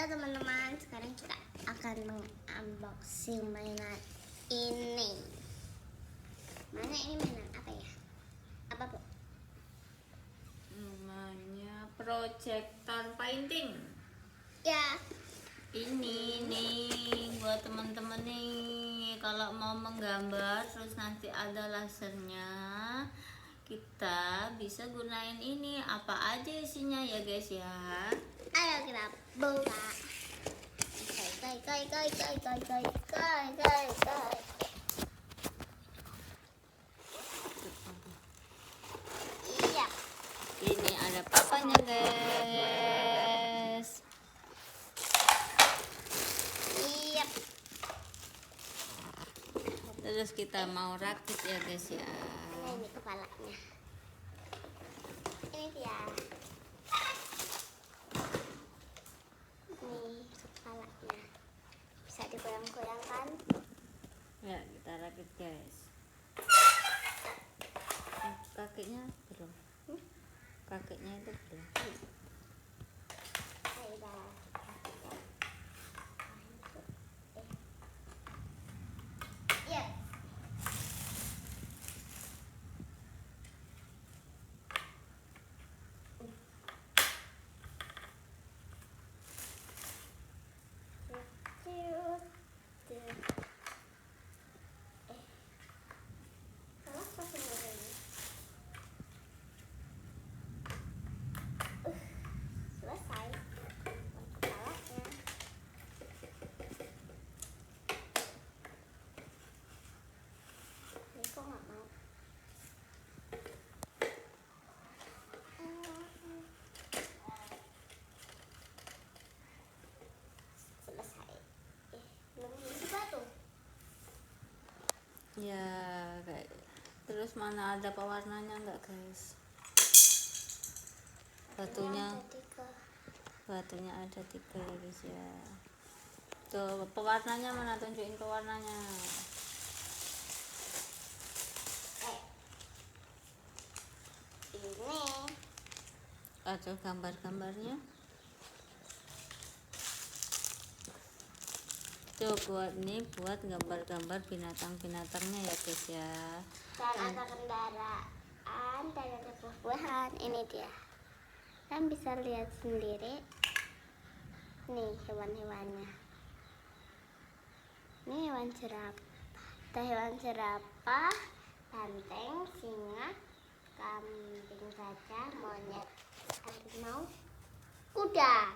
Halo teman-teman, sekarang kita akan mengunboxing mainan ini. Mana ini mainan apa ya? Apa bu? Namanya proyektor painting. Ya. Ini nih buat teman-teman nih, kalau mau menggambar terus nanti ada lasernya, kita bisa gunain ini. Apa aja isinya ya guys ya? Ayo kita buka. Kai. Iya. Ini ada papanya guys. Iya. Terus kita mau rakit ya guys ya. Nah, ini kepalanya. Ini dia. Nih kepalanya. Bisa digoyang-goyangkan. Ya kita rakit guys. Kakinya belum. Kakinya itu belum. Iya. Selesai. Kepalanya. Ini kok nggak mau? Selesai. Belum juga tuh. Ya kayak. Terus mana ada pewarnanya enggak guys? Batunya ada tiga ya guys ya. Tuh pewarnanya mana, tunjukin pewarnanya. Ini Ada gambar-gambarnya. Tuh buat gambar-gambar binatang-binatangnya ya guys ya. dan ada kendaraan dan ada buah-buahan. Ini dia. Kan bisa lihat sendiri. Nih hewan-hewannya. Ini hewan jerapah. Ada hewan jerapah, banteng, singa, kambing gajah, monyet, harimau, kuda.